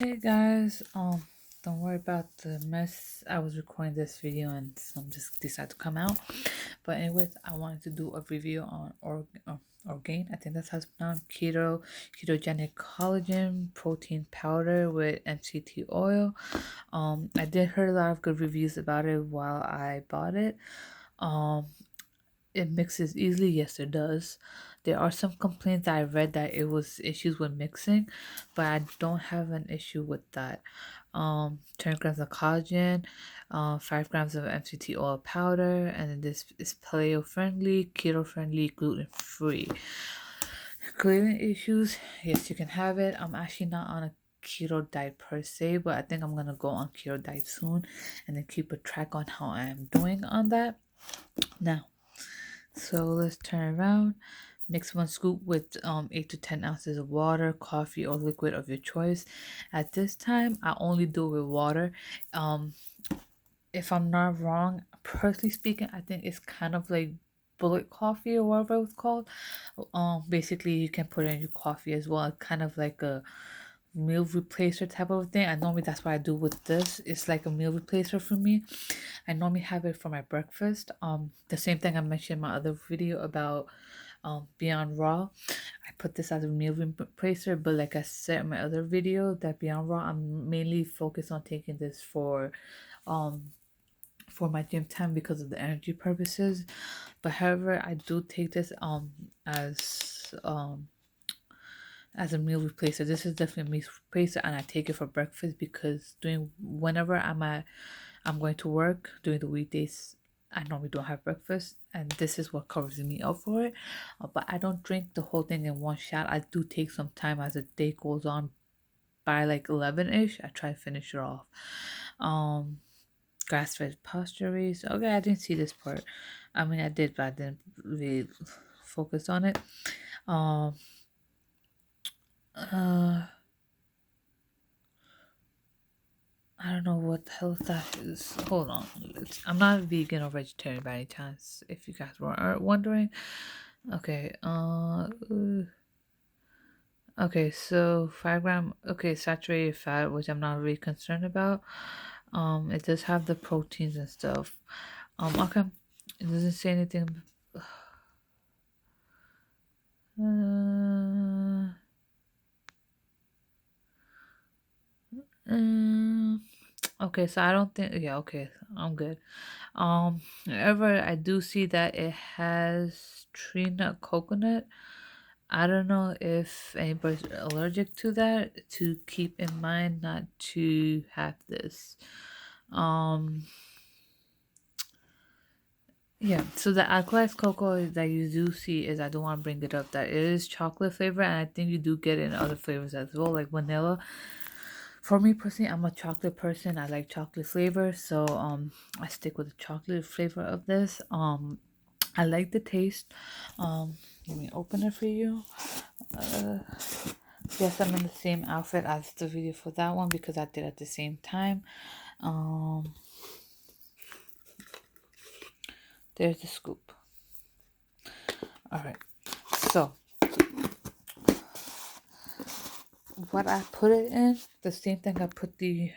Hey guys, don't worry about the mess. I was recording this video and some just decided to come out. But anyways, I wanted to do a review on Orgain. I think that's how it's pronounced. Ketogenic collagen protein powder with MCT oil. I did hear a lot of good reviews about it while I bought it. Um, it mixes easily. Yes, it does. There are some complaints that I read that it was issues with mixing, but I don't have an issue with that. 10 grams of collagen, 5 grams of MCT oil powder, and then this is paleo friendly, keto friendly, gluten free. Gluten issues, yes, you can have it. I'm actually not on a keto diet per se, but I think I'm gonna go on keto diet soon and then keep a track on how I am doing on that. Now, so let's turn around. Mix 1 scoop with 8 to 10 ounces of water, coffee, or liquid of your choice. At this time, I only do it with water. Um, if I'm not wrong, personally speaking, I think it's kind of like bullet coffee or whatever it's called. Basically, you can put it in your coffee as well. Kind of like a meal replacer type of thing. I normally that's what I do with this. It's like a meal replacer for me. I normally have it for my breakfast. The same thing I mentioned in my other video about Beyond Raw. I put this as a meal replacer, but like I said in my other video, that Beyond Raw, I'm mainly focused on taking this um for my gym time because of the energy purposes. But however, I do take this as a meal replacer. This is definitely a meal replacer, and I take it for breakfast because doing whenever I'm going to work during the weekdays. I normally don't have breakfast, and this is what covers me up for it. But I don't drink the whole thing in one shot. I do take some time as the day goes on. By like 11 ish, I try to finish it off. Um, Grass fed pasture raised. Okay, I didn't see this part. I mean, I did, but I didn't really focus on it. Um, uh, I don't know what the hell that is. Hold on. I'm not a vegan or vegetarian by any chance, if you guys were wondering. Okay, okay, so 5 gram, okay, saturated fat, which I'm not really concerned about. It does have the proteins and stuff. Okay, it doesn't say anything. Uh, um, okay, so I don't think, yeah, okay, I'm good. However, I do see that it has tree nut coconut. I don't know if anybody's allergic to that, to keep in mind not to have this. Um, yeah, so the alkalized cocoa that you do see is, I don't want to bring it up, that it is chocolate flavor, and I think you do get it in other flavors as well, like vanilla. For me personally, I'm a chocolate person. I like chocolate flavor, so I stick with the chocolate flavor of this. I like the taste. Let me open it for you. Uh, yes, I'm in the same outfit as the video for that one because I did at the same time. Um, there's the scoop. All right, so what I put it in, the same thing I put the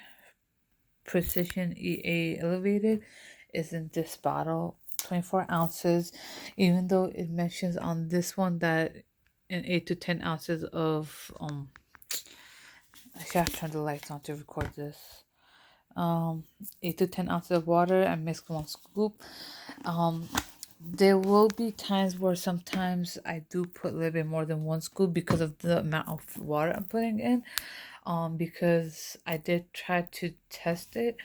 Precision EA Elevated, is in this bottle, 24 ounces, even though it mentions on this one that in 8 to 10 ounces of I gotta turn the lights on to record this. 8 to 10 ounces of water and mix 1 scoop. um there will be times where sometimes I do put a little bit more than 1 scoop because of the amount of water I'm putting in. Because I did try to test it.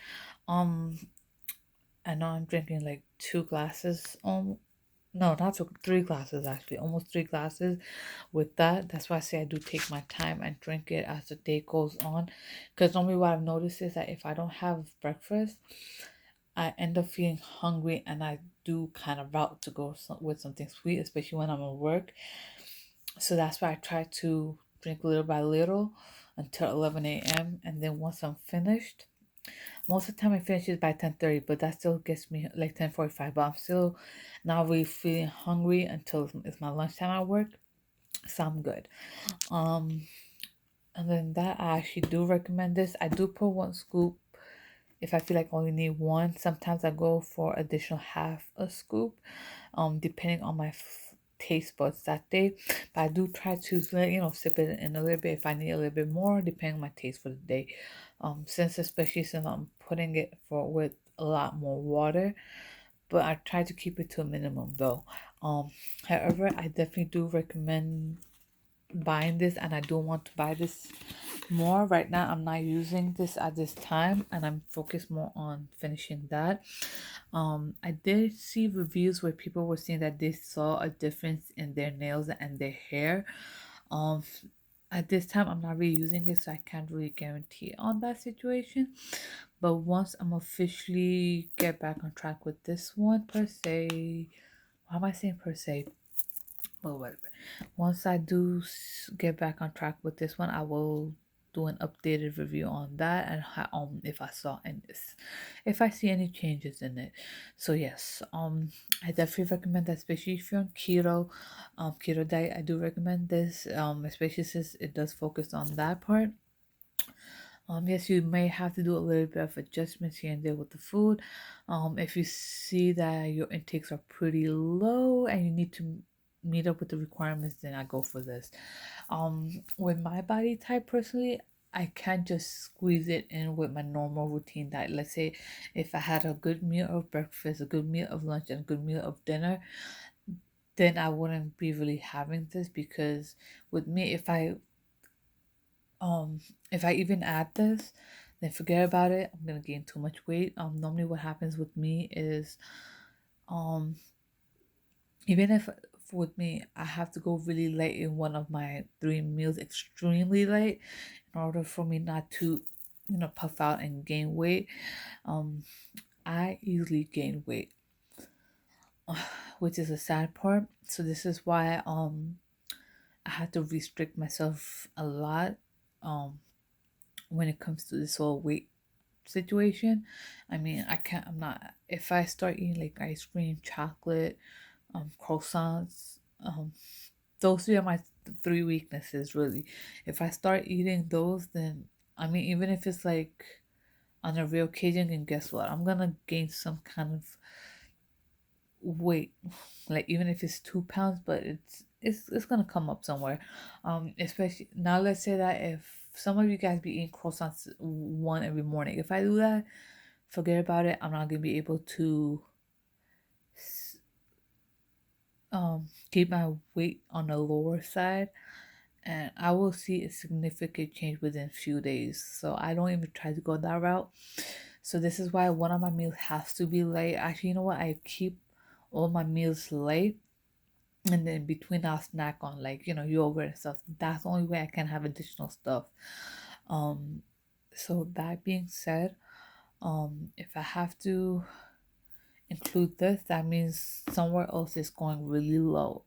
um I know I'm drinking like 2 glasses. No, not two, 3 glasses actually, almost 3 glasses with that. That's why I say I do take my time and drink it as the day goes on. Because normally what I've noticed is that if I don't have breakfast, I end up feeling hungry and I do kind of route to go with something sweet, especially when I'm at work. So that's why I try to drink little by little until 11 a.m. And then once I'm finished, most of the time I finish it by 10:30, but that still gets me like 10:45. But I'm still not really feeling hungry until it's my lunchtime at work, so I'm good. Um, And then that, I actually do recommend this. I do put 1 scoop if I feel like I only need one. Sometimes I go for additional half a scoop, depending on my taste buds that day. But I do try to sip it in a little bit if I need a little bit more, depending on my taste for the day. Especially since I'm putting it for with a lot more water, but I try to keep it to a minimum though. However, I definitely do recommend buying this, and I do want to buy this more. Right now I'm not using this at this time, and I'm focused more on finishing that. I did see reviews where people were saying that they saw a difference in their nails and their hair. um at this time I'm not really using it, so I can't really guarantee on that situation. But once I'm officially get back on track with this one per se, why am I saying per se, well, whatever. Once I do get back on track with this one, I will do an updated review on that, and how, if I saw in this, if I see any changes in it. So yes, I definitely recommend that, especially if you're on keto diet. I do recommend this, especially since it does focus on that part. Yes, you may have to do a little bit of adjustments here and there with the food. If you see that your intakes are pretty low and you need to meet up with the requirements, then I go for this. With my body type personally, I can't just squeeze it in with my normal routine diet. Let's say if I had a good meal of breakfast, a good meal of lunch, and a good meal of dinner, then I wouldn't be really having this, because with me, if I even add this, then forget about it. I'm gonna gain too much weight. Normally what happens with me is, um, even if with me I have to go really late in one of my 3 meals, extremely late, in order for me not to, puff out and gain weight. Um, I easily gain weight, which is a sad part. So this is why I had to restrict myself a lot. Um, when it comes to this whole weight situation. I mean, I'm not, if I start eating like ice cream, chocolate, croissants, those three are my 3 weaknesses really. If I start eating those, then I mean, even if it's like on a real occasion, and guess what? I'm gonna gain some kind of weight. Like even if it's 2 pounds, but it's gonna come up somewhere. Especially now, let's say that if some of you guys be eating croissants one every morning, if I do that, forget about it. I'm not gonna be able to keep my weight on the lower side, and I will see a significant change within few days. So I don't even try to go that route. So this is why one of my meals has to be light. Actually, you know what? I keep all my meals light, and then between I'll snack on like yogurt and stuff. That's the only way I can have additional stuff. Um, so that being said, if I have to include this, that means somewhere else is going really low.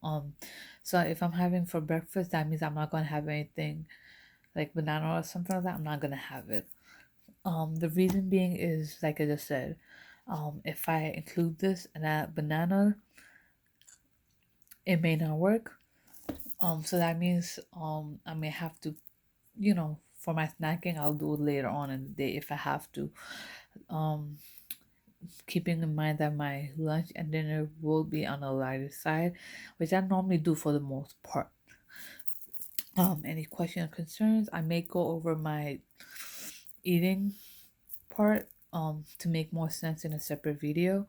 So if I'm having for breakfast, that means I'm not gonna have anything like banana or something like that. I'm not gonna have it. The reason being is, like I just said, if I include this and that banana, it may not work. So that means I may have to, for my snacking, I'll do it later on in the day if I have to. Um, Keeping in mind that my lunch and dinner will be on the lighter side, which I normally do for the most part. Any questions or concerns? I may go over my eating part to make more sense in a separate video,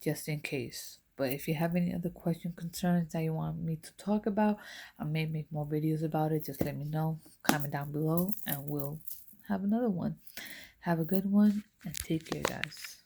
just in case. But if you have any other question concerns that you want me to talk about, I may make more videos about it. Just let me know, comment down below, and we'll have another one. Have a good one and take care, guys.